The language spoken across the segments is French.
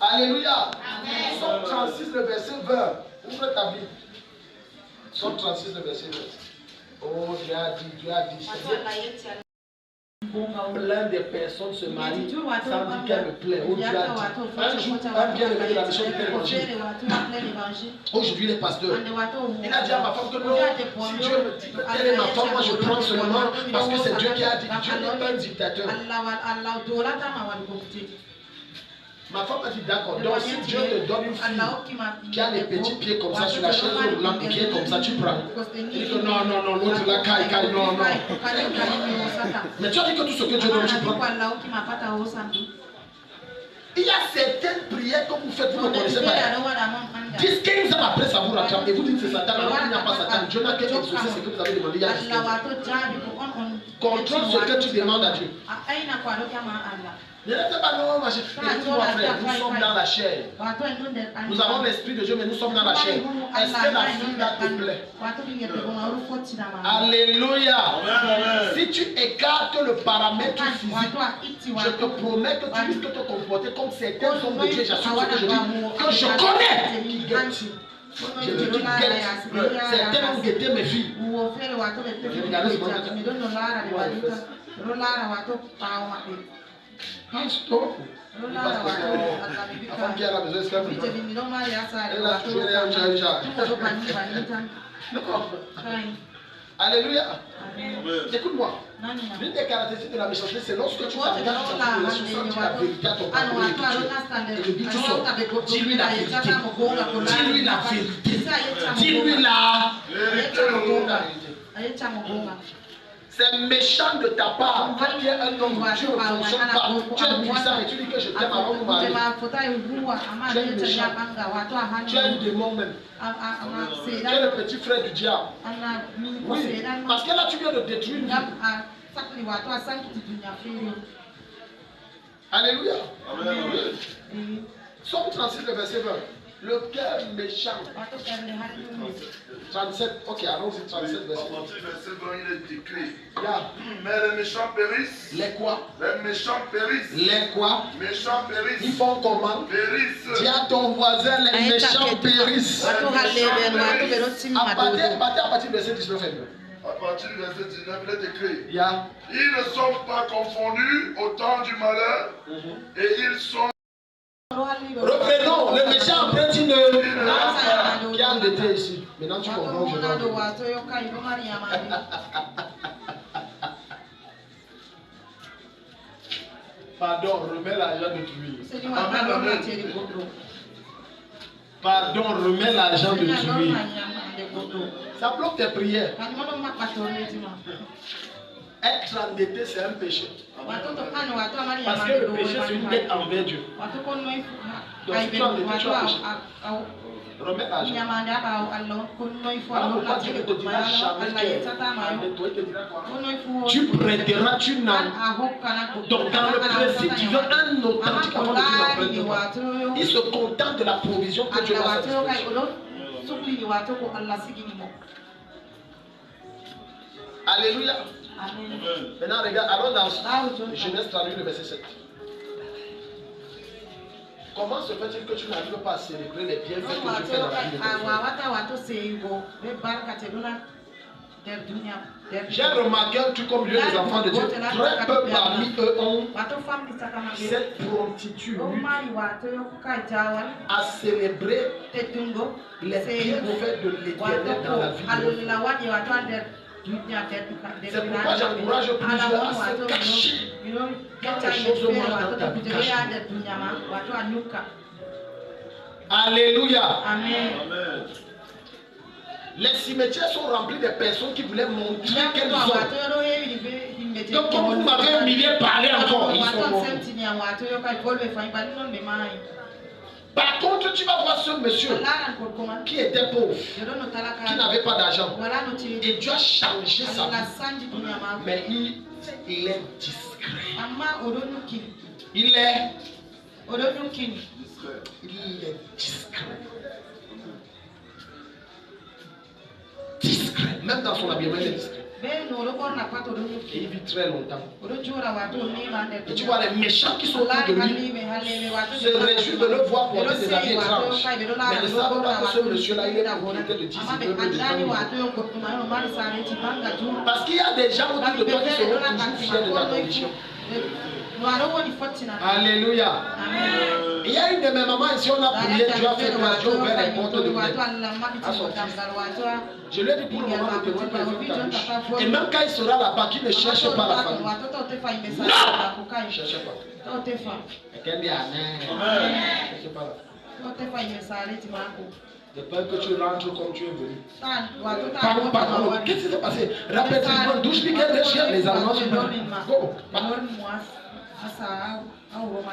Alléluia. Somme 36, le verset 20. Ouvre ta Bible. Somme 36, le verset 20. Oh, Dieu a dit. Plein de personnes se marient sans dire qu'elle me plaît. Oh, Dieu a dit. Un jour, un bien-aimé de la mission de l'évangile. Aujourd'hui, les pasteurs. Il a dit à ma femme que non, si Dieu me dit que telle est ma femme, moi je prends seulement parce que c'est Dieu qui a dit. Dieu n'est pas un dictateur. Ma femme a dit d'accord. Donc si Dieu te donne une fille qui a des petits pieds comme ça sur la chaise roulante et qui est comme ça, tu prends. Il dit que non, l'autre là, caille, non. Mais tu as dit que tout ce que Dieu donne, tu prends. Il y a certaines prières que vous faites, vous ne connaissez pas. 10-15 ans après, ça vous rattrape. Et vous dites que c'est Satan, alors qu'il n'y a pas Satan. Dieu n'a qu'à exaucer ce que vous avez demandé il y a 10 ans. Contrôle ce que tu demandes à Dieu. Ne laissez pas non, ma chère. Écoute-moi, frère, nous sommes dans la chair. Nous avons l'esprit de Dieu, mais nous sommes dans la chair. Est-ce que la fille là te plaît? Alléluia. Si tu écartes le paramètre physique, je te promets que tu risques de te comporter comme certains hommes de Dieu. J'assure ce que je dis. Que je connais qui guettent. Je dis qui guettent. Certains ont guetté mes filles. Regardez ce que Pastor, la femme qui a la besoin, c'est elle a toujours un Alléluia. Écoute-moi. L'une des caractéristiques de la méchanceté, c'est lorsque tu t'engages dans une relation sans dire la vérité à ton partenaire et le but tu sors. Dis-lui la vérité. Dis-lui la vérité. Dis-lui la vérité. C'est méchant de ta part. Quand tu es un homme, Dieu ne fonctionne pas. Tu es puissant et tu dis que je t'aime avant de marier. Tu es méchant. Tu es un démon même. Tu es le petit frère du diable. Oui, parce que là tu viens de détruire une vie. Alléluia. Somme 36, le verset 20. Le cœur méchant. 37, ok, allons-y, 37 verset. À partir du verset 20, il est écrit. Yeah. Mais les méchants périssent. Les quoi? Les méchants périssent. Les quoi? Méchants périssent. Ils font comment? Périssent. Dis à ton voisin, les méchants périssent. À partir du verset 19 et 20. À partir du verset 19, il est écrit. Yeah. Ils ne sont pas confondus au temps du malheur et ils sont. Reprenons, le méchant emprunte une qui a endetté ici. Maintenant tu comprends je vais. Pardon, remets l'argent de tuer. Pardon, remets l'argent de tuer. Ça bloque tes prières. Être endetté, c'est un péché. Parce que le péché, c'est une dette envers Dieu. Donc si tu es endetté, tu as péché. Remets l'argent. Voilà pourquoi Dieu ne te dira jamais que il te dira quoi? Tu prêteras, tu n'as. Donc dans le principe, tu veux un authentique avant de tu n'empruntes pas. Il se contente de la provision que Dieu a satisfaite. Alléluia. Amen. Maintenant, regarde, allons dans Genèse 38, le verset 7. Comment se fait-il que tu n'arrives pas à célébrer les bienfaits que Dieu fait dans la vie de ton frère? J'ai remarqué un truc comme lieu des enfants de Dieu. Très peu parmi eux ont cette promptitude à célébrer les bienfaits de l'Éternel dans la vie de leur frère. C'est pourquoi j'encourage plusieurs à se cacher quand les choses marchent dans ta vie. Alléluia. Amen. Les cimetières sont remplis de personnes qui voulaient montrer qu'elles ont. Donc comme vous m'avez humilié, parlez encore. Ils sont morts. Par contre, tu vas voir ce monsieur qui était pauvre, qui n'avait pas d'argent. Et Dieu a changé sa vie. Mais il est discret. Il est discret. Discret. Même dans son habillement, il est discret. Et il vit très longtemps. Et tu vois les méchants qui sont autour de lui se réjouissent de le voir porter des habits étranges. Mais ne savent pas que ce monsieur-là, il est propriétaire de 10 immeubles de 20 millions. Parce qu'il y a des gens autour de toi qui seront toujours fiers de ta condition. Alléluia. Il y a une de mes mamans ici, on a prié, Dieu a fait grâce, Dieu a ouvert les portes de fenêtre à son fils. Je lui ai dit pour le moment, ne te dis pas ta bouche. Et même quand il sera là-bas, qu'il ne cherche pas la famille. Non, ne cherche pas. Et qu'elle dit Amen. Ne cherche pas la famille. De peur que tu rentres comme tu es venu. Pardon. Qu'est-ce qui s'est passé? Rappelle-toi, douche, les Allemands sont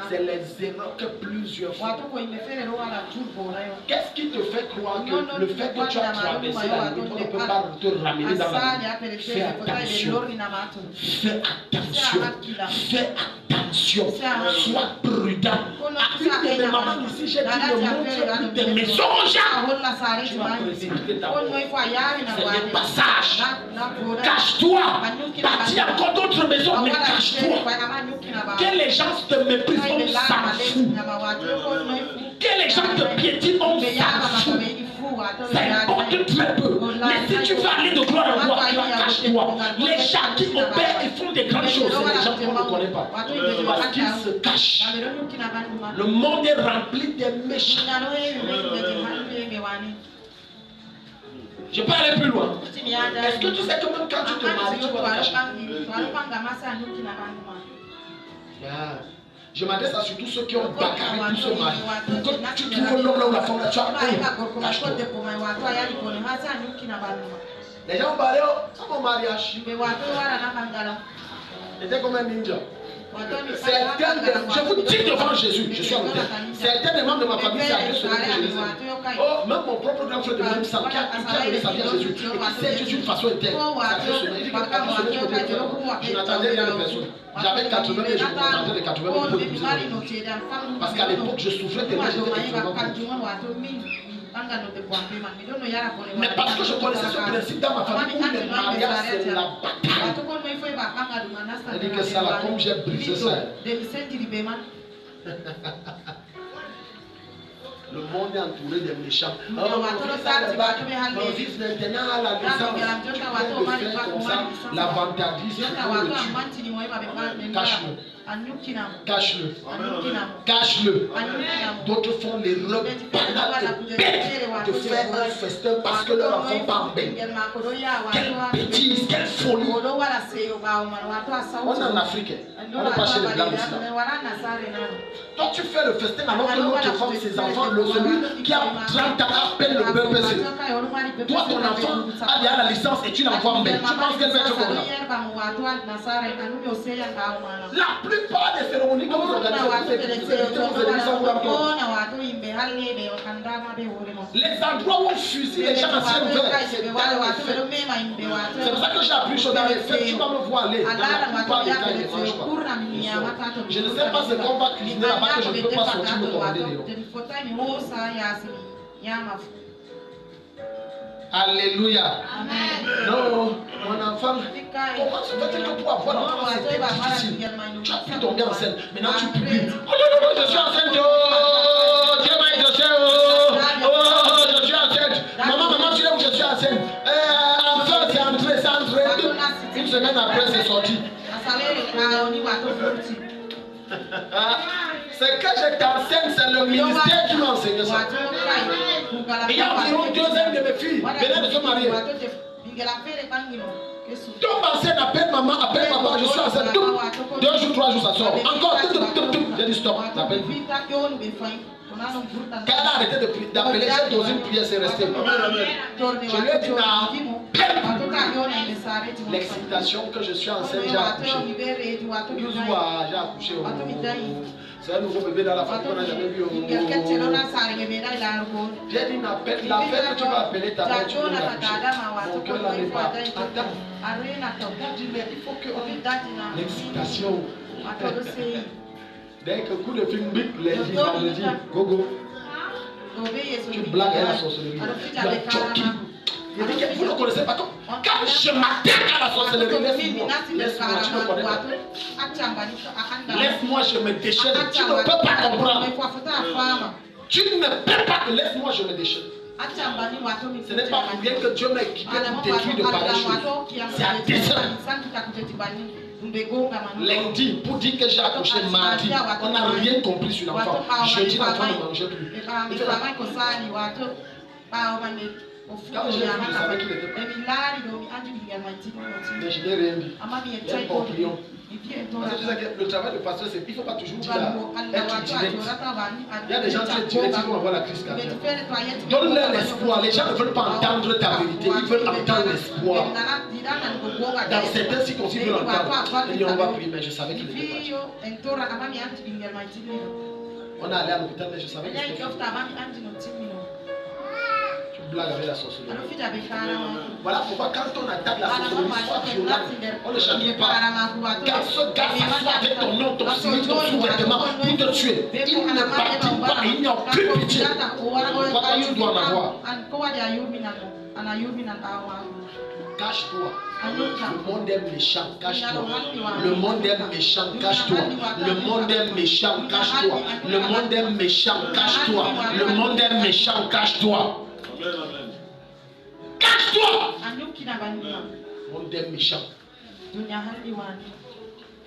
c'est les erreurs que plusieurs font. Qu'est-ce qui te fait croire que le fait que tu as traversé la limite, on ne peut pas te ramener dans la vie? Fais attention. Fais attention. Fais attention. Sois prudent. À une de mes mamans ici, j'ai dit ne montre plus tes mensonges. Tu vas précipiter ta mort. C'est des passages. Cache-toi. Bâtis encore d'autres maisons, mais cache-toi. Que les gens te méprisent, on s'en fout. Que les gens te piétinent, on s'en fout. Ça importe très peu. Mais si tu veux aller de gloire en gloire, cache-toi. Les gens qui opèrent et font des grandes choses, c'est les gens qu'on ne connaît pas. Parce qu'ils se cachent. Le monde est rempli des méchants. Je peux aller plus loin. Est-ce que tu sais que même quand tu te maries, tu vas te cacher? Je m'adresse à surtout ceux qui ont bagarré pour se marier. Pour que tu trouves l'homme là où la femme là, tu as cache-toi. Les gens ont parlé à mon mariage. C'était comme un ninja. Je vous dis devant Jésus, je suis en hôtel. Certains des membres de ma famille savent ce que je les aime. Oh, même mon propre grand frère de même sang qui a donné sa vie à Jésus et qui sait Dieu d'une façon interne. Il dit que je n'attendais rien de personne. J'avais 80 et je me contentais de 80 pour épouser. Parce qu'à l'époque, je souffrais tellement, j'étais extrêmement mais parce que je connaissais ce principe dans ma famille où le mariage c'est la bataille. Elle dit que ça là, comme j'ai brisé ça. Le monde est entouré des méchants. Mon fils maintenant a la licence. Comme ça, l'avantardise, cache-le. Cache-le. Cache-le. D'autres font l'erreur de faire un festin parce que leur enfant part bien. Quelle bêtise, quelle folie. On est en Afrique. On n'est pas chez les blancs ici. Toi, tu fais le festin alors que l'autre femme, ses enfants, celui qui a 30 ans appelle le peuple. Toi, ton enfant a déjà la licence et tu l'envoies en bain. Tu penses qu'elle va être comme ça? La plupart des cérémonies que vous organisez, les endroits où on fusille les gens à ciel ouvert, c'est dans les fêtes. C'est pour ça que j'ai appris chose dans les fêtes. Tu vas me voir aller. Dans la plupart des cas, ils ne mangent pas. Je ne sais pas ce qu'on va cuisiner là-bas que je ne peux pas sortir me commander des Alléluia. Non, mon enfant, comment se fait-il que pour avoir l'enfant c'était difficile? Tu as pu tomber enceinte. Maintenant tu publies. Oh non, je suis enceinte. Oh, Dieu m'a exaucé. Oh, je suis enceinte. Maman, tu sais où je suis enceinte? Enfin, c'est entré. Une semaine après, c'est sorti. C'est que j'étais enceinte, c'est le ministère qui m'a enseigné ça. Il y a environ 2 ans de mes filles venaient de se marier. Tombe enceinte, appelle maman, appelle papa, je suis enceinte. 2 jours, 3 jours, ça sort. Encore, j'ai dit stop, n'appelle plus. Quand elle a arrêté d'appeler, j'ai dosé une prière, c'est resté. Je lui ai dit, l'excitation que je suis enceinte, j'ai accouché. J'ai accouché. C'est un nouveau bébé dans la famille qu'on n'a jamais vu. J'ai dit, la fête que tu vas appeler ta mère, tu veux l'accoucher. Mon cœur n'en est pas. Attends. J'ai dit, mais il faut que l'excitation. Dès que coup de film bip, les gens vont me dire, gogo. Tu blagues à la sorcellerie. Tu as choqué. Il dit que vous ne connaissez pas comme. Quand je m'attaque à la sorcellerie, laisse-moi, tu ne connais pas. Laisse-moi, je me déchaîne. Tu ne peux pas comprendre. Tu ne peux pas, laisse-moi, je me déchaîne. Ce n'est pas pour bien que Dieu m'a équipé pour détruire de pareilles choses. C'est à dessein. Lundi, pour dire que j'ai accouché mardi, on n'a rien compris sur l'enfant. Jeudi, l'enfant ne mangeait plus. Quand je l'ai vu, je savais qu'il était pas. Mais je n'ai rien dit. Il y a un papillon. Parce que tu sais que le travail de pasteur, c'est qu'il ne faut pas toujours dire être direct. Il y a des gens qui sont directs, ils vont avoir la crise cardiaque. Donne-leur l'espoir. Les gens ne veulent pas entendre ta vérité, ils veulent entendre l'espoir. Dans certains circonstances, ils veulent entendre. Et on va prier, mais je savais qu'il était parti. On est allé à l'hôpital, mais je savais qu'il était parti. Tu blagues avec la sorcellerie. Voilà pourquoi quand on attaque la sorcellerie, soit violent, on ne chante pas. Quand ce gars s'assoit avec ton nom, ton signe, ton sous-vêtement pour te tuer, il ne bâtit pas, il n'y a aucune pitié. Pourquoi tu dois en avoir? Cache-toi. Le monde est méchant, cache-toi. Le monde est méchant, cache-toi. Le monde est méchant, cache-toi. Le monde est méchant, cache-toi. Le monde est méchant, cache-toi. Cache-toi! Le monde est méchant.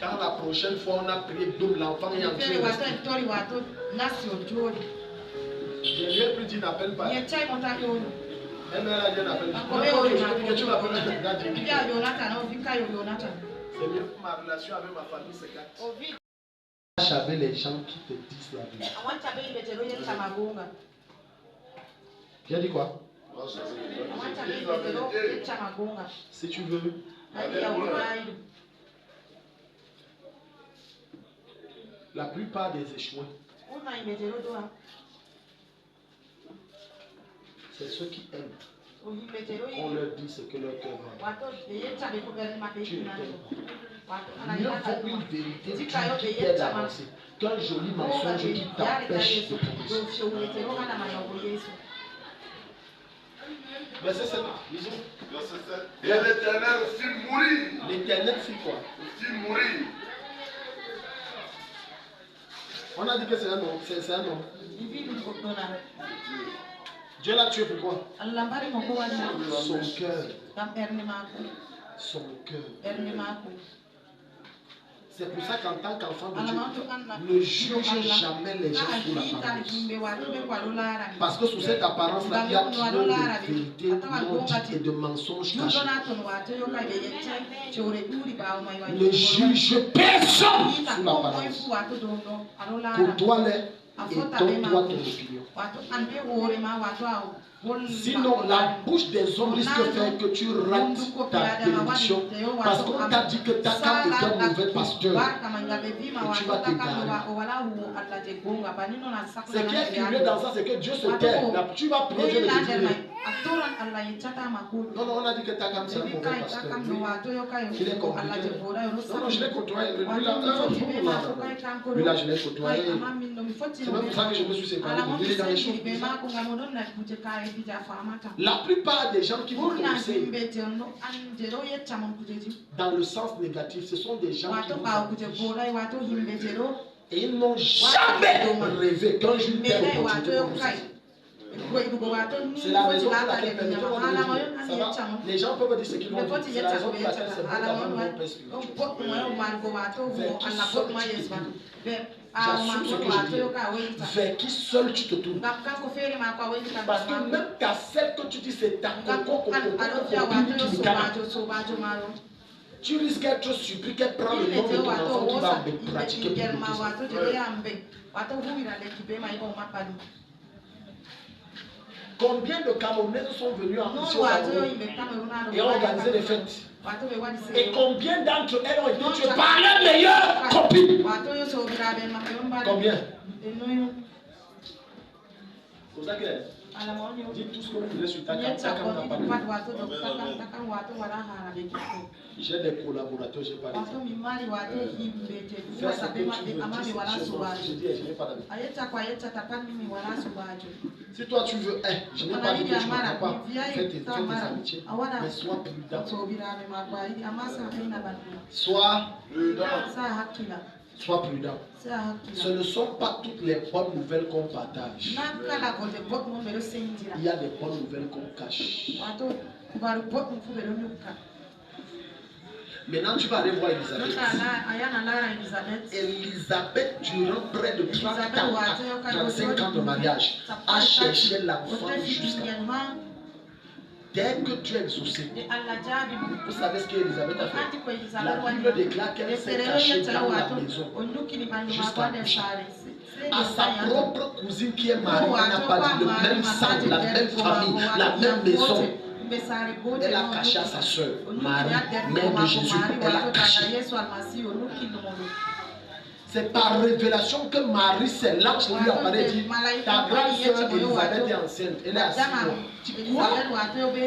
Quand la prochaine fois on a prié double, l'enfant est en train de... Je lui ai plus dit n'appelle pas. Elle m'a dit n'appelle pas. C'est mieux que ma relation avec ma famille se gâte. J'avais les gens qui te disent la vérité. Tu as dit quoi? Si tu veux. La plupart des échoués, c'est ceux qui aiment. On leur dit ce que leur cœur veut. Tu mieux vaut une vérité qui t'aide à avancer qu'un joli mensonge qui t'empêche de progresser. Verset 7. Et l'Éternel fit mourir. L'Éternel fit quoi? Fit mourir. On a dit que c'est un homme. C'est un homme. Dieu l'a tué pourquoi? Son cœur. Son cœur. C'est pour ça qu'en tant qu'enfant de Dieu, ne juge jamais les gens sous l'apparence. Parce que sous cette apparence-là, il y a trop de vérité non dite et de mensonges cachés. Ne juge personne sous l'apparence. Côtoie-les et donne-toi ton opinion. Sinon, la bouche des hommes risque de faire que tu rates ta bénédiction. Parce qu'on t'a dit que ta carte est un mauvais pasteur. Et tu vas t'égarer. Ce qui est curieux dans ça, c'est que Dieu se tait. Tu vas prier, Dieu ne te dit rien. Non, on a dit que ta carte c'est un mauvais pasteur. Il est compliqué. Non, je l'ai côtoyé. Lui là, je l'ai côtoyé. C'est même pour ça que je me suis séparé. Il est dans les choses. La plupart des gens qui vous conseillent dans le sens négatif, ce sont des gens qui vous et ils n'ont jamais rêvé qu'un jour tel opportunité pour vous. C'est la raison pour laquelle les gens peuvent dire ce qu'ils vont dire. C'est la raison pour laquelle c'est bon d'avoir une bonne perspective. J'assume ce que je dis. Vers qui seul tu te tournes. Parce que même ta celle que tu dis c'est ta coco tu risques d'être surpris qu'elle prend le nom de ton enfant qui va pratiquer Combien de Camerounais sont venus en mission et ont organisé des fêtes? Et combien d'entre elles ont été tuées par leurs meilleures copines? Combien? C'est pour ça que Dites tout ce que vous voulez sur Takam. J'ai des collaborateurs, j'ai pas de temps. Fais ce que tu veux. Je dis, je n'ai pas d'habitude. Si toi tu veux, je n'ai pas dit que tu ne comprends pas. Fais tes amitiés, mais sois prudent. Sois prudent. Ce ne sont pas toutes les bonnes nouvelles qu'on partage. Il y a des bonnes nouvelles qu'on cache. Maintenant, tu vas aller voir Elisabeth. Elisabeth, durant près de 30 ans, 35 ans de mariage, a cherché l'enfant jusqu'à. Dès que tu es exaucé, vous savez ce qu'Elisabeth a fait? La Bible déclare qu'elle s'est cachée dans la maison jusqu'à coucher. À sa propre cousine qui est mariée, on n'a pas dit le même sang, la même famille, la même maison. Elle a caché à sa soeur, Marie, mère de Jésus. Elle a caché. C'est par révélation que Marie, c'est l'ange qui lui apparaît et dit, ta grande soeur Elisabeth est enceinte. Elle est assise.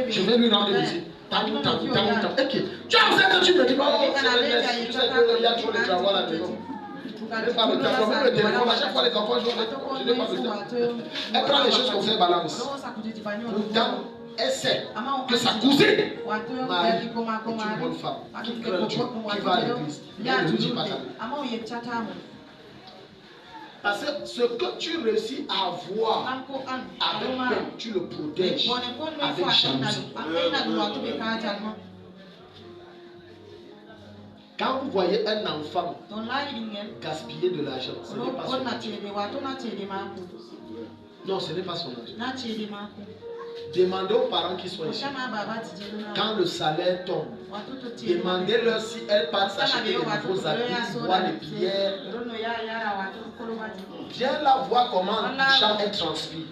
Je vais lui rendre visite. Ok. Tu as enceinte, tu me dis, oh, c'est le Messie. Tu sais qu'il y a trop de travail à la maison. Je n'ai pas le téléphone. Même le téléphone, à chaque fois les enfants jouent, je n'ai pas le téléphone. Elle prend les choses comme ça et balance. Pourtant, elle sait que sa cousine, Marie, est une bonne femme, qui craint Dieu, qui va à l'église. Elle ne lui dit pas ça. Parce que ce que tu réussis à avoir avec peine, tu le protèges avec jalousie. Quand vous voyez un enfant gaspiller de l'argent, ce n'est pas son âge. Non, ce n'est pas son âge. Demandez aux parents qui sont ici. Quand le salaire tombe, demandez-leur si elles partent s'acheter des nouveaux habits, boire des billets. Viens là voir comment l'argent est transféré.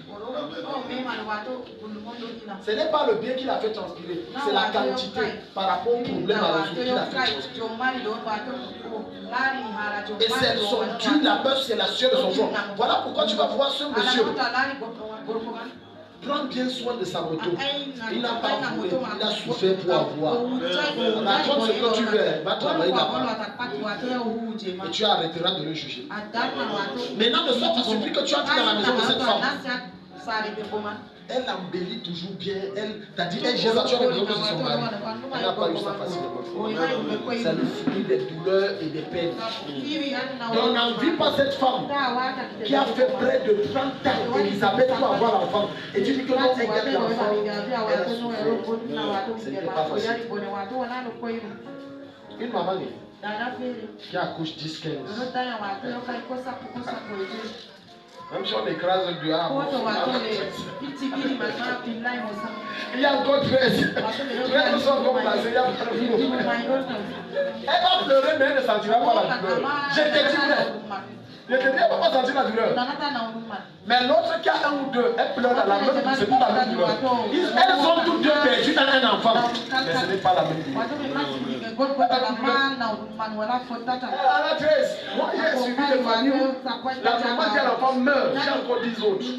Ce n'est pas le bien qu'il a fait transpirer, c'est la quantité par rapport au problème à résoudre qu'il a fait transpirer. Et c'est son Dieu, la meuf, c'est la sueur de son front. Voilà pourquoi tu vas voir ce monsieur. Prends bien soin de sa moto. Il n'a pas voulu, il a souffert pour avoir. Raconte ce que tu veux, va travailler là-bas. Et tu arrêteras de le juger. Maintenant, ne sois pas surpris que tu entres dans la maison de cette femme. Elle embellit toujours bien. Elle t'a dit, hey, Jésus, tu as besoin de son mari. Elle n'a pas eu ça facilement. C'est le fruit des douleurs et des peines. Donc, n'envie pas cette femme qui a fait près de 30 ans Elisabeth pour avoir l'enfant. Et tu dis que non, elle garde l'enfant. Ce n'était pas facile. Une maman qui accouche 10-15. Même si on écrase du arbre. Il y a encore 13. 13 sont encore placés. Il y a elle va pleurer, mais elle ne sentira pas la douleur. Je te dis, elle ne va pas sentir la douleur. Mais l'autre qui a un ou deux, elle pleure dans la même douleur. C'est pas la même douleur. Elles sont toutes deux perdues dans un enfant. Mais ce n'est pas la même douleur. À la 13, moi j'ai suivi les familles où la maman dit à l'enfant meurt, j'ai encore 10 autres. C'est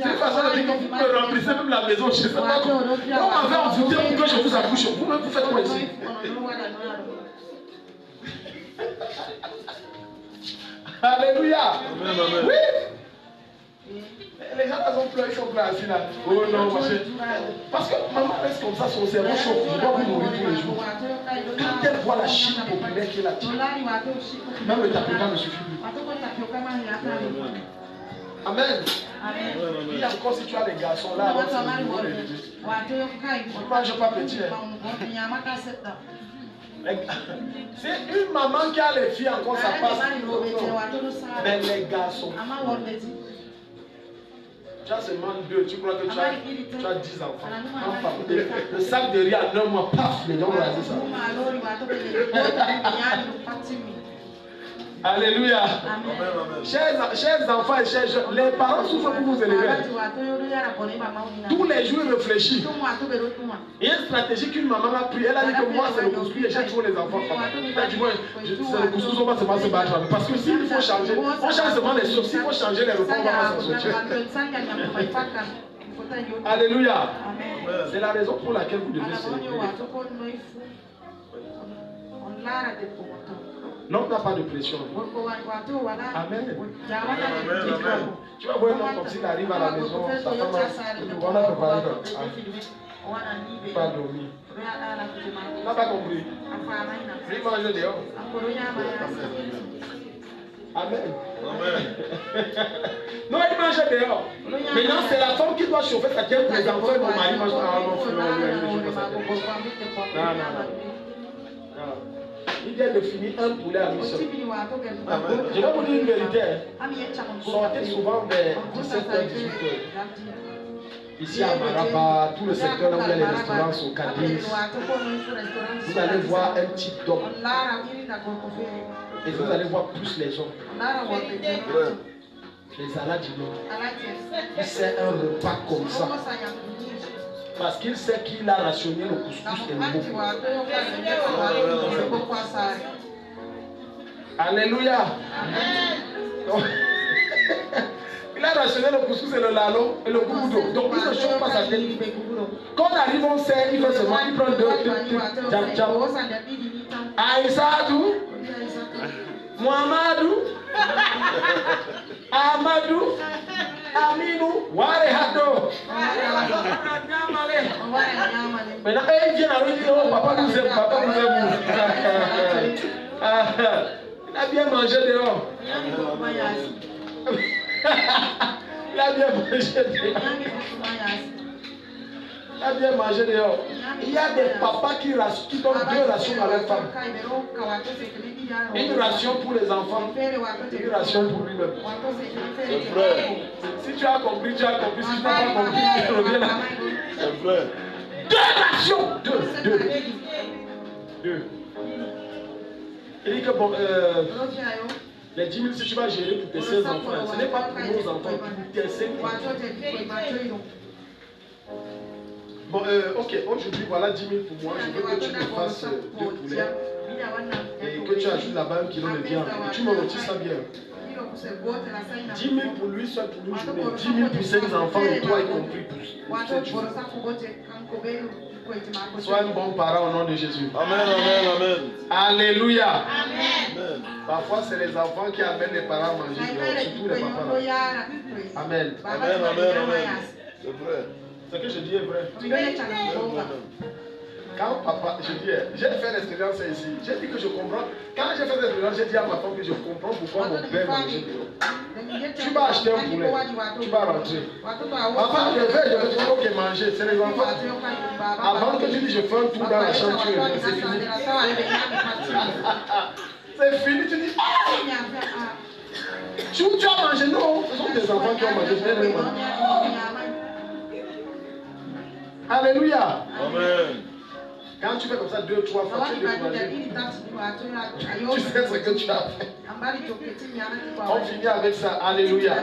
une façon de dire que vous me remplissez même la maison, je ne sais pas comment. On m'avait envoûté pour que je vous accouche. Vous-même vous faites quoi ici? Alléluia. Oui. Les gens ont pleuré, ils sont assis là. Oh non, machin. Parce que maman reste comme ça, son cerveau chauffe. Je dois vous nourrir tous les jours. Quand elle voit la Chine populaire qui est là, même le tapioca ne suffit plus. Amen. Il y a encore si tu as les garçons là, alors c'est le niveau des bébés. On ne mange pas petit. C'est une maman qui a les filles encore, ça passe. Mais les garçons. Tu as seulement 2, tu crois que tu as 10 enfants. Le sac de riz à 9 mois, paf, les gens vont raser ça. Alléluia. Chers enfants et chers jeunes, les parents souffrent pour vous élever. Tous les jours, ils réfléchissent. Il y a une stratégie qu'une maman a prise. Elle a dit que moi, c'est le couscous et j'ai toujours les enfants. Du moins, c'est le couscous, on va seulement se battre. Parce que s'il faut changer, on change seulement les choses. S'il faut changer les repas, on va s'en sortir. Alléluia. C'est la raison pour laquelle vous devez célébrer. L'homme n'a pas de pression. Amen. Tu vas voir un homme comme s'il arrive à la maison, sa femme on a préparé il va dormir. Tu n'as pas compris. Il mange dehors. Amen. Non, il mange dehors. Maintenant, c'est la femme qui doit chauffer sa tête pour les enfants et mon mari mange. Non. Il vient de finir un poulet à mission. Je vais vous dire une vérité. Sortez souvent vers 17h, 18h. Ici à Maraba, tout le secteur là où il y a les restaurants sont Cadiz. Vous allez voir un type d'homme. Et vous allez voir plus les hommes. Les Aladino. Il sait un repas comme ça. Parce qu'il sait qu'il a rationné le couscous et le bouffe. Alléluia. Il a rationné le couscous et le lalo et le goudou. Donc il ne chauffe pas sa tête. Quand on arrive, on sait, il fait seulement, il prend deux jam jam. Aïssadou, Mohamedou, Amadou, Aminou, Warehado. Maintenant, il vient à lui dire, oh, papa nous aime, papa nous aime. Il a bien mangé dehors. Il a bien mangé dehors. Il a bien mangé dehors. Il y a des papas qui donnent 2 rations à leur femme. Une ration pour les enfants, une ration pour lui-même. C'est vrai. Si tu as compris, tu as compris. Si tu n'as pas compris, tu reviens là. C'est vrai. 2 rations. 2. Il dit que bon, les 10 000, si tu vas gérer pour tes 16 enfants, ce n'est pas pour nos enfants, pour tes 5 enfants. Bon, ok, aujourd'hui, voilà 10 000 pour moi. Je veux que tu me fasses 2 poulets et que tu ajoutes là-bas 1 kilo de viande. Et tu me rôtis ça bien. 10 000 pour lui, soit pour une journée. 10 000 pour 5 enfants et toi y compris pour cette journée. Sois un bon parent au nom de Jésus. Amen, amen, amen. Alléluia. Amen. Parfois, c'est les enfants qui amènent les parents à manger dehors, surtout les papas. Amen. Amen, amen, amen. C'est vrai. Ce que je dis est vrai. Quand papa, je dis, j'ai fait l'expérience ici. J'ai dit que je comprends. Quand j'ai fait l'expérience, j'ai dit à ma femme que je comprends pourquoi mon père mangeait dehors. Tu vas acheter un poulet, tu vas rentrer. Avant de lever, je vais dire ok, manger, c'est les enfants. Avant que tu dis je fais un tour dans la chambre, tu reviens, c'est fini. C'est fini, tu dis tu as mangé, non, ce sont tes enfants qui ont mangé, je viens de manger. Alléluia. Amen. Quand tu fais comme ça 2, 3 fois, tu es découragé. Tu sais ce que tu as fait. On finit avec ça. Alléluia.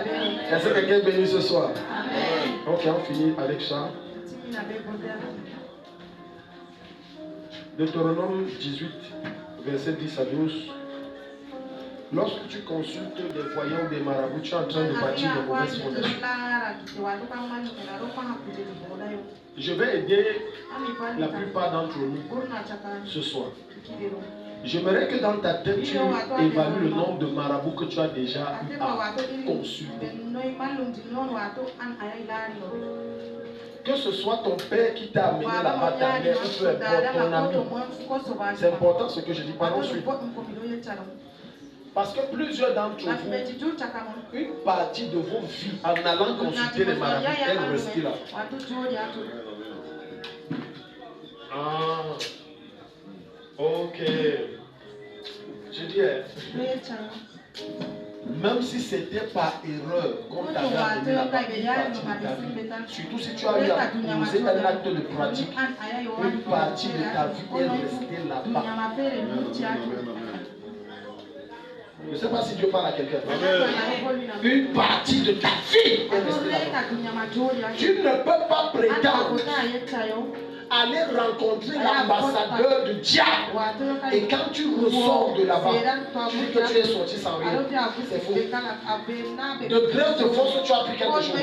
Est-ce que quelqu'un est béni ce soir? Ok, on finit avec ça. Deutéronome 18, verset 10 à 12. Lorsque tu consultes des voyants ou des marabouts, tu es en train de bâtir de mauvaises fondations. Je vais aider la plupart d'entre nous ce soir. J'aimerais que dans ta tête, tu évalues le nombre de marabouts que tu as déjà eu à consulter. Que ce soit ton père qui t'a amené là-bas, ta mère, ou peu importe, ton ami. C'est important ce que je dis par ensuite. Parce que plusieurs d'entre vous, une partie de vos vies, en allant consulter les marabouts, elles restent là. Ah, ok. Je dis, même si c'était par erreur qu'on t'avait amené là-bas, surtout si tu as eu à poser un acte de pratique, une partie de ta vie est restée là-bas. Je ne sais pas si Dieu parle à quelqu'un. Une partie de ta vie est restée là-bas. Tu ne peux pas prétendre aller rencontrer l'ambassadeur du diable. Et quand tu ressors de là-bas, tu dis que tu es sorti sans rien. C'est faux. De grâce de force, tu as pris quelque chose.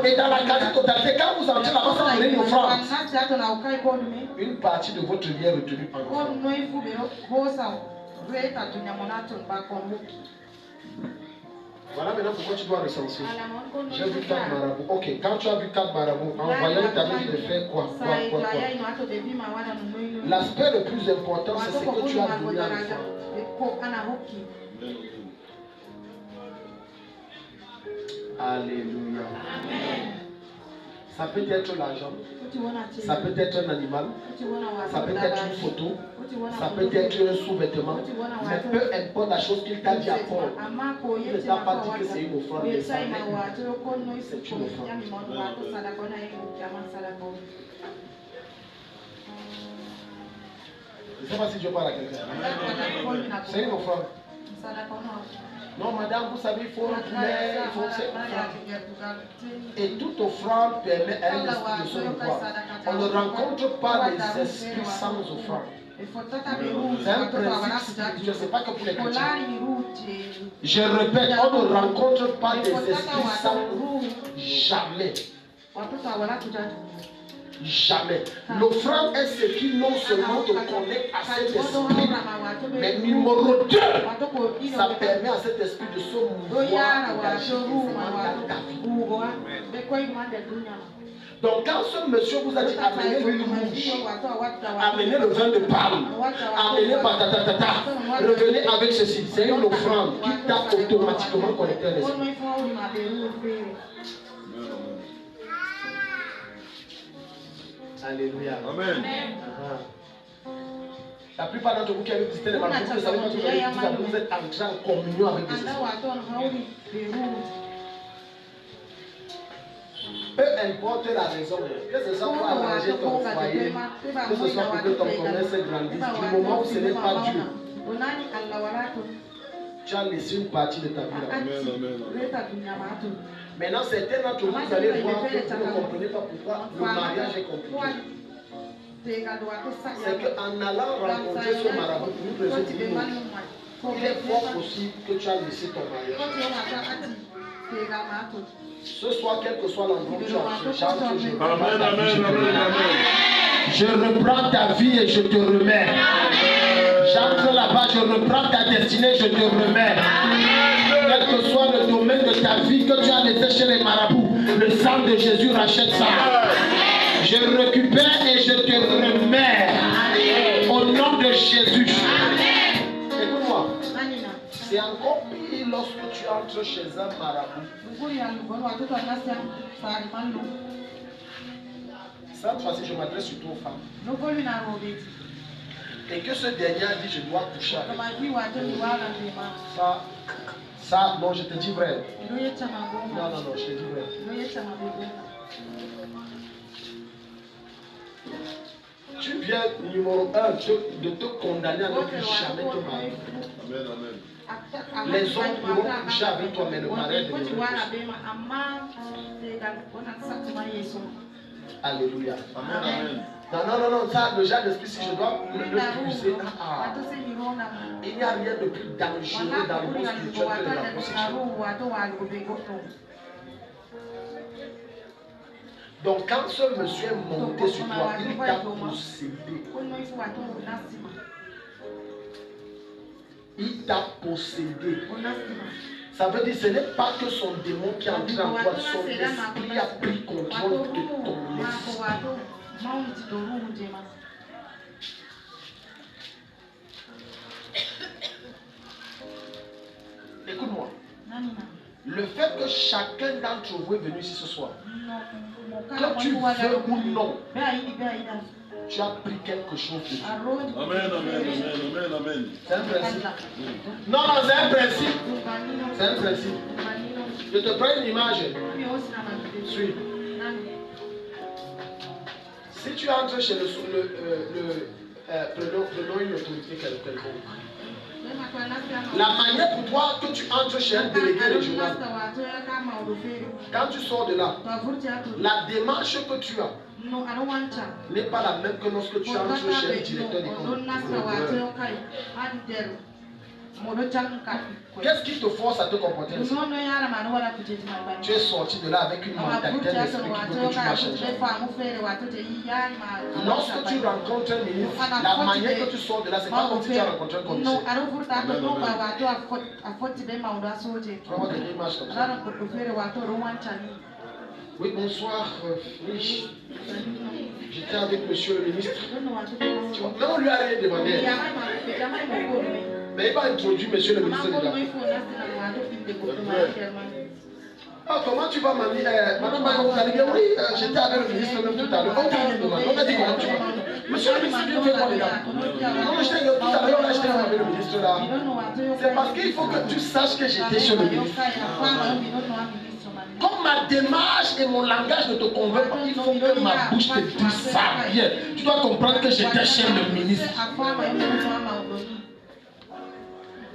Et dans la quasi-totalité, quand vous entrez là-bas, ça donne une offrande. Une partie de votre vie est retenue par l'offrande. Voilà maintenant pourquoi tu dois recenser. J'ai vu 4 marabouts. Ok, quand tu as vu 4 marabouts, en voyant ta vie de faire quoi? L'aspect le plus important, c'est ce que tu as donné à l'enfant. Alléluia. Ça peut être l'argent, ça peut être un animal, ça peut être une photo, ça peut être un sous-vêtement, mais peu importe la chose qu'il t'a dit à Paul, il ne t'a pas dit que c'est une offrande, mais c'est une offrande. Je ne sais pas si Dieu parle à quelqu'un. C'est une offrande. Non, madame, vous savez, il faut un poulet, il faut cette offrande. Et toute offrande permet à un esprit de se revoir. On ne rencontre pas les esprits sans offrande. C'est un principe spirituel, ce n'est pas que pour les chrétiens. Je répète, on ne rencontre pas des esprits sans jamais. Jamais. L'offrande est ce qui non seulement te connecte à cet esprit, mais numéro 2, ça permet à cet esprit de se mouvoir dans ta vie. Donc quand ce monsieur vous a dit amenez l'huile rouge, amenez le vin de palme, amenez patatatata, revenez avec ceci, c'est une offrande qui t'a automatiquement connecté à l'esprit. Alléluia. Amen. La plupart d'entre vous qui avez visité les marchés, vous ne savez pas que vous êtes entré en communion avec des esprits. Peu importe la raison, que ce soit pour arranger ton foyer, que ce soit pour que ton commerce grandisse, du moment où ce n'est pas Dieu, tu as laissé une partie de ta vie là. Amen. Maintenant, certains d'entre vous, vous allez voir que vous ne comprenez pas pourquoi le mariage est compliqué. C'est qu'en allant rencontrer ce marabout, nous présentons, il est fort possible que tu as laissé ton mariage. Ce soir, quel que soit l'endroit où tu as chante, je reprends ta vie et je te remets. J'entre là-bas, je reprends ta destinée, je te remets. Quel que soit le domaine de ta vie que tu as laissé chez les marabouts, le sang de Jésus rachète ça. Je récupère et je te remets. Au nom de Jésus. Écoute-moi. C'est encore pire lorsque tu entres chez un marabout. Cette fois-ci, je m'adresse surtout aux femmes. Et que ce dernier a dit, je dois coucher avec. Ça, non, je te dis vrai. Non, je te dis vrai. Tu viens, numéro 1, de te condamner à ne plus jamais te marier. Amen, amen. Les hommes pourront coucher avec toi, mais le mariage de Alléluia. Amen, amen. Non, ça, le genre d'esprit, si je dois le puiser, il n'y a rien de plus dangereux dans le monde spirituel que de la prostitution. Donc, quand ce monsieur est monté sur toi, il t'a possédé. Il t'a possédé. Ça veut dire que ce n'est pas que son démon qui est entré en toi, son esprit a pris contrôle de ton esprit. Écoute-moi. Le fait que chacun d'entre vous est venu ici ce soir, que tu veux ou non, tu as pris quelque chose de Dieu. Amen, amen, amen, amen. C'est un principe. Non, c'est un principe. C'est un principe. Je te prends une image. Suis. Si tu entres chez prenons une autorité quelconque. La manière pour toi que tu entres chez un délégué régional, quand tu sors de là, la démarche que tu as n'est pas la même que lorsque tu entres chez un directeur d'école. Qu'est-ce qui te force à te comporter ainsi? Tu es sorti de là avec une mentalité d'esprit qui veut que tu vas changer. Lorsque tu rencontres un ministre, la manière que tu sors de là, c'est pas comme si tu as rencontré un commissaire. Tu vas avoir des images comme ça. Oui, bonsoir. Oui. J'étais avec monsieur le ministre. Tu vois, mais on lui a rien demandé. Mais il va introduire monsieur le ministre de la. Ah, comment tu vas, mamie? Madame, vous allez bien? Oui, j'étais avec le ministre même tout à l'heure. On t'a rien demandé. On a dit comment tu vas. Monsieur le ministre, viens faire quoi les gars? Non, j'étais tout à l'heure, on a acheté avec le ministre là. C'est parce qu'il faut que tu saches que j'étais chez le ministre. Comme ma démarche et mon langage ne te convainc pas, il faut que ma bouche te dise ça bien. Tu dois comprendre que j'étais chez le ministre.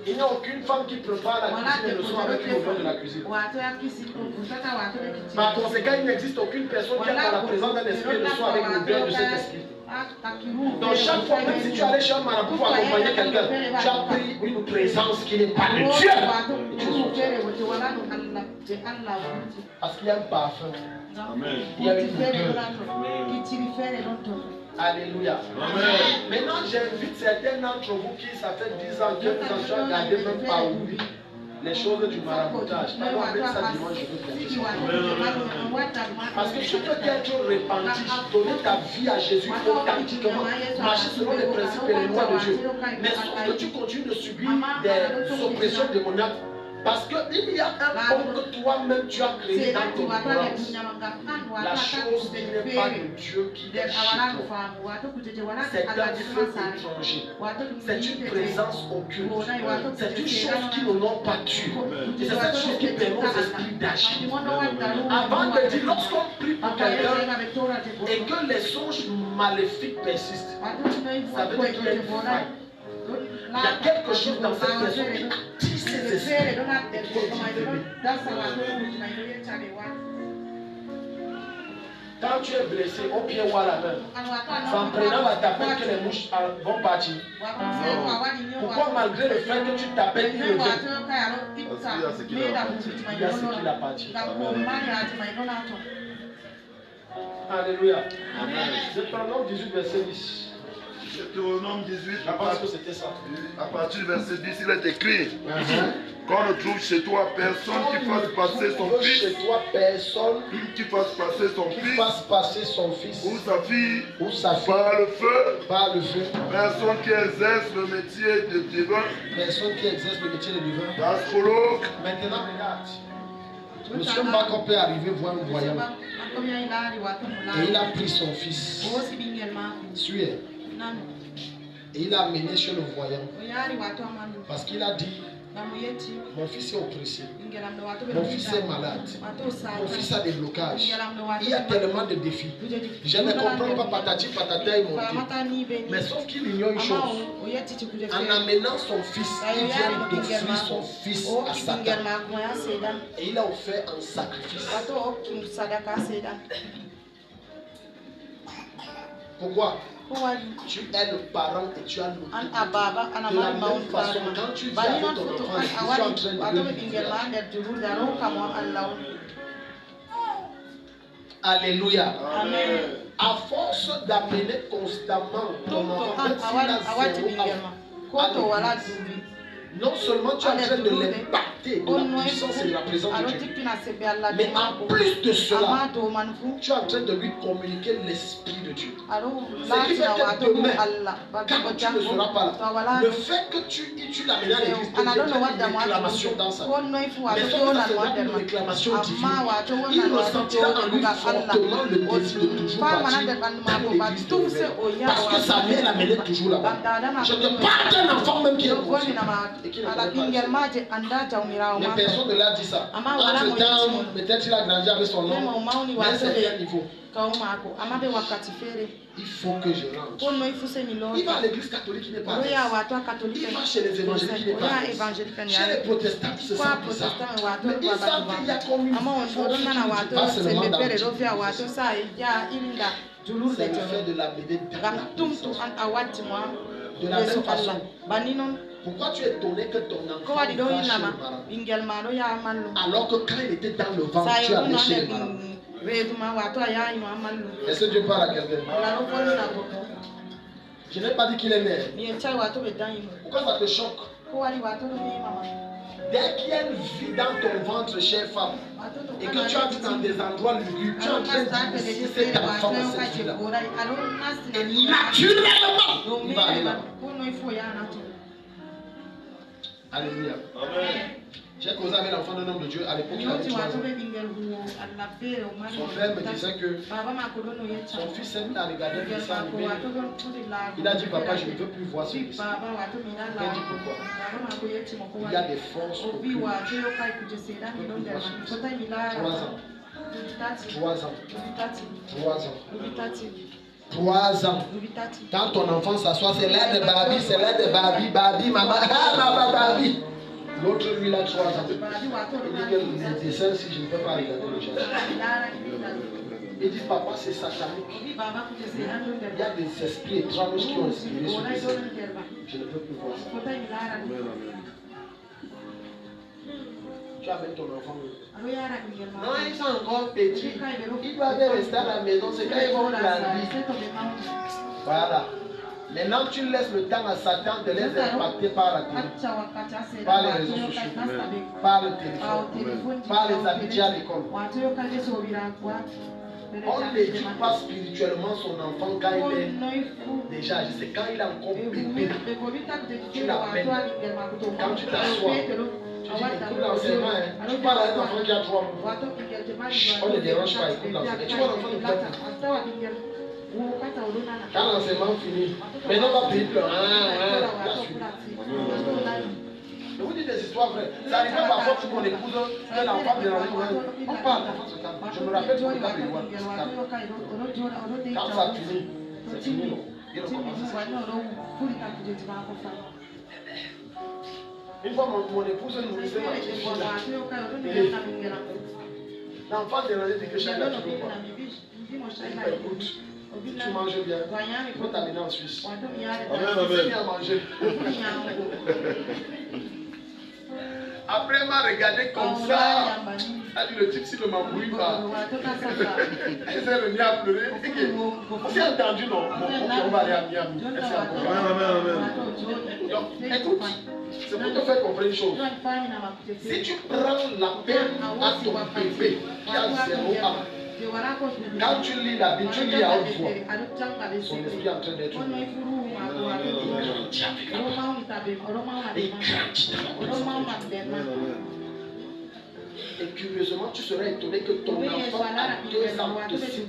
Il n'y a aucune femme qui prépare la cuisine et le soir avec une odeur de la cuisine. Par conséquent, il n'existe aucune personne qui a dans la présence d'un esprit et le soir avec l'odeur de cet esprit. Donc chaque fois, même si tu allais chez un marabout pour accompagner quelqu'un, tu as pris une présence qui n'est pas de Dieu. Et tu es sorti. Parce qu'il y a un parfum. Amen. Il y a une odeur. Alléluia. Amen. Maintenant, j'invite certains d'entre vous qui, ça fait 10 ans, 15 ans, tu as gardé même pas oublié les choses du maraboutage. Pardon, avec ça, dimanche, je veux confesser. Parce que tu peux être repenti, donner ta vie à Jésus authentiquement, marcher selon les principes et les lois de Dieu. Mais sauf que tu continues de subir des oppressions démoniaques. Parce qu'il y a un homme que toi-même tu as créé dans ton ignorance. La chose qui n'est pas de Dieu qui est chez toi. C'est un feu étranger. C'est une présence occulte. C'est une chose qui n'honore pas Dieu. Et c'est cette chose qui permet aux esprits d'agir. Avant de dire, lorsqu'on prie pour quelqu'un et que les songes maléfiques persistent, ça veut dire qu'il y a une faille. Il y a quelque chose dans cette personne qui attire ses esprits. Quand tu es blessé au pied ou à la main, c'est en prenant la tapette que les mouches vont partir. Pourquoi malgré le fait que tu t'appelles, il revient? Il y a ce qu'il a parti. Alléluia. Deutéronome 18, verset 10. Deutéronome 18, Je pense que c'était ça. à partir du verset 10, il est écrit qu'on ne trouve chez toi personne qui fasse passer son fils, chez toi personne qui fasse passer son qui fils fasse passer son fils ou sa fille par le feu, personne qui exerce le métier de divin, personne qui exerce le métier de divin. d'astrologue. Maintenant regarde, monsieur Mbakopé est arrivé voir un voyant et il a pris son fils, Sué, et il l'a amené chez le voyant parce qu'il a dit: mon fils est oppressé, mon fils est malade, mon fils a des blocages, il y a tellement de défis. Je ne comprends pas patati patata et monté. Mais sauf qu'il ignore une chose: en amenant son fils, il vient d'offrir son fils à Satan. Et il a offert un sacrifice. Pourquoi? Tu es le parent et tu as l'autorité. De la même façon, quand tu dis avec ton enfant, je suis en train de le vivre. Alléluia. Amen. À force d'amener constamment ton enfant, même s'il a zéro à l'église, non seulement tu es en train de l'impacter de la puissance et de la présence de Dieu, mais en plus de cela, tu es en train de lui communiquer l'esprit de Dieu. Ce qui fait que demain, quand tu ne seras pas là, le fait que tu l'amènes à l'église te devient une réclamation dans sa vie. Mais sauf que ça sera une réclamation divine. Il ressentira en lui fortement le désir de toujours partir dans l'église de nouvelle. Parce que sa mère l'amenait toujours là-bas. Je te parle d'un enfant même qui est conscient. et qui ne connaît pas les personnes de là disent ça. Entre-temps, peut-être il a grandi avec son nom, mais à un certain niveau. Il faut que je rentre. Il va à l'église catholique qui n'est pas il va chez les évangéliques qui n'est pas chez les protestants qui se sentent bizarres. Mais ils savent qu'il y a comme une force qui va seulement dans le c'est le fait de la BD de la même façon. Pourquoi tu es étonné que ton enfant va chez le marabout alors que quand il était dans le ventre, tu as léché le marabout? Est-ce que Dieu parle à quelqu'un? Je n'ai pas dit qu'il est né. Pourquoi ça te choque? Dès qu'il y a une vie dans ton ventre, chère femme, et que tu entres dans des endroits lugubres, tu es en train d'initier cet enfant dans cette vie-là. Et naturellement, il va aller là. Alléluia. J'ai causé avec l'enfant d'un homme de Dieu à l'époque il avait 3 ans. Son père me disait que son fils s'est mis à regarder le dessin animé. Il a dit papa, je ne veux plus voir ce dessin. Il a dit pourquoi? Il y a des forces occultes. 3 ans. Quand ton enfant s'assoit, c'est l'air de Babi, c'est l'air de Babi, Babi, maman, maman, Babi. L'autre, lui, il a 3 ans. Il dit que les dessins, si je ne peux pas regarder le jardin. Il dit, papa, c'est satanique. Il y a des esprits étranges qui ont inspiré ce dessin. Je ne peux plus voir ça. Tu amènes ton enfant. Non, ils sont encore petits. Ils doivent rester à la maison. C'est quand ils vont grandir. Voilà. Maintenant, tu laisses le temps à Satan de les impacter par la télé, par les réseaux sociaux, par le téléphone, par les amitiés à l'école. On n'éduque pas spirituellement son enfant quand il est déjà âgé. C'est quand il est encore bébé. Tu l'amènes. Quand tu t'assois, tu dis écoute l'enseignement. Tu parles à un enfant qui a 3 mois. On ne dérange pas, écoute l'enseignement. Tu vois l'enfant de 4 ans. Quand l'enseignement finit, maintenant on va payer pleurer. Je vous dis des histoires vraies. Ça arrive parfois pour mon épouse que l'enfant dérange. On parle, l'enfant se calme. Je me rappelle pour le cas de Yohan. Quand ça finit, c'est fini. Il recommence. Une fois mon épouse nous disait ma petite fille. L'enfant dérangeait dit que chaque fois tu veux quoi. Écoute. Tu manges bien. Il faut t'amener en Suisse. C'est bien manger. Après, elle m'a regardé comme ça. Elle a dit le type, s'il ne m'embrouille pas. Elle s'est remise à pleurer. On s'est entendu, non? On va aller à Miami. Elle s'est encore. Écoute, c'est pour te faire comprendre une chose. Si tu prends la peine à ton bébé qui a 0 ans, quand tu lis la Bible, tu lis à haute voix. Son esprit est en train d'être ouvert. Il grandit et curieusement, tu serais étonné que ton enfant a 2 ans te cite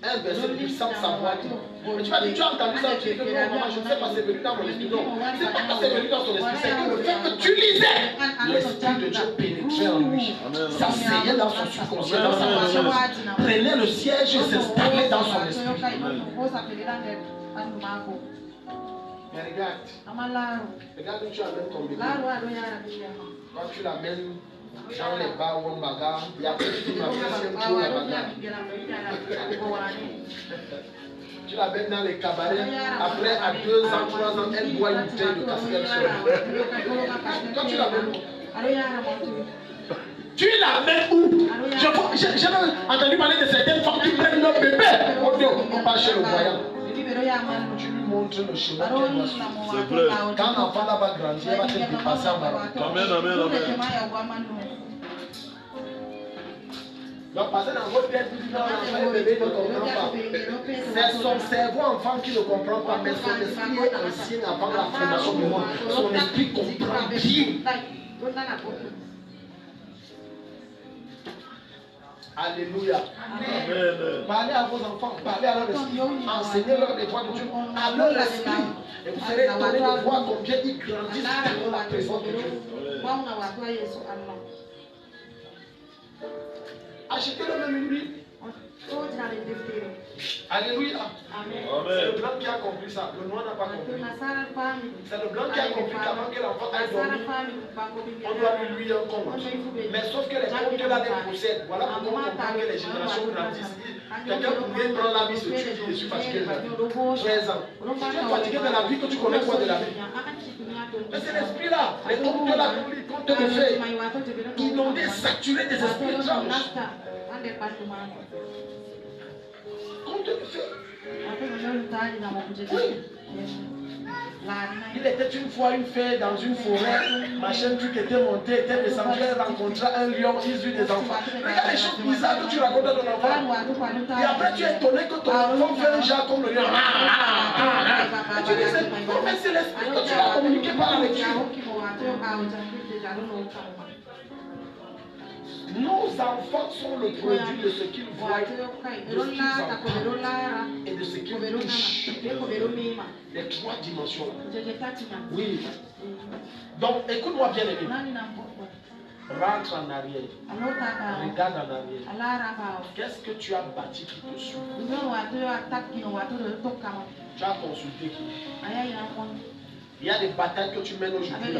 un verset de Bible sans savoir. Mais tu vas dire, tu as entendu ça, tu dis que non, maman, je ne sais pas, c'est venu dans mon esprit. Non, c'est pas que c'est venu dans ton esprit, c'est que le fait que tu lisais, l'esprit de Dieu pénétrait en lui. Ça s'asseyait dans son subconscient, dans sa conscience, prenait le siège et s'installait dans son esprit. Mais regarde où tu amènes ton bébé. Quand tu l'amènes dans les bars ou en bagarre, il y a plus de la bagarre. Tu l'amènes dans les cabarets, après à 2 ans, 3 ans, elle boit une bouteille de casquette sur elle. Quand tu l'amènes où? Tu l'amènes où? J'ai entendu parler de certaines femmes qui prennent leur bébé. On part chez le voyant. Tu lui montres le chemin qu'elle doit suivre. C'est vrai. Quand l'enfant là va grandir, elle va te dépasser en marathon. Amen, amen, amen. Donc, parce que dans votre tête, l'enfant et bébé ne comprend pas. C'est son cerveau enfant qui ne comprend pas, mais son esprit est ancien avant la fondation du monde. Son esprit comprend bien. Alléluia. Amen. Parlez à vos enfants, parlez à leur esprit, enseignez-leur les voies de Dieu, à leur esprit. Et vous serez étonnés de voir combien ils grandissent dans la présence de Dieu. Achetez-le même une Bible. Alléluia. C'est le blanc qui a compris ça. Le noir n'a pas compris. C'est le blanc qui a compris qu'avant que l'enfant aille dormir, on doit lui un compte. Mais sauf que les comptes là les possèdent. Voilà pourquoi on comprend que les générations grandissent. Quelqu'un pourrait prendre la vie, se tuer, je suis fatigué de la vie. 13 ans. Tu es fatigué de la vie, que tu connais quoi de la vie? Mais c'est l'esprit là. Les comptes là, comptes de fait. Inondés, saturés des esprits étranges. Compte de fait. Oui. Il était une fois une fée dans une forêt, machin truc était monté, était descendu, elle rencontra un lion, ils eurent des enfants. Regarde les choses bizarres que tu racontes à ton enfant. Et après tu es étonné que ton enfant fait un genre comme le lion. Et tu dis, c'est l'esprit que tu as communiqué par la lecture. Nos enfants sont le produit de ce qu'ils voient, de ce qu'ils entendent et de ce qu'ils touchent. Les trois dimensions. Oui. Donc, écoute-moi bien aimé. Rentre en arrière. Regarde en arrière. Qu'est-ce que tu as bâti qui te suit? Tu as consulté qui? Il y a des batailles que tu mènes aujourd'hui.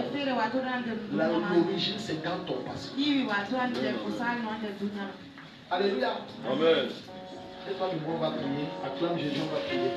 L'origine, c'est dans ton passé. Alléluia. Amen. Et toi, le monde va prier. Acclame Jésus, on va prier.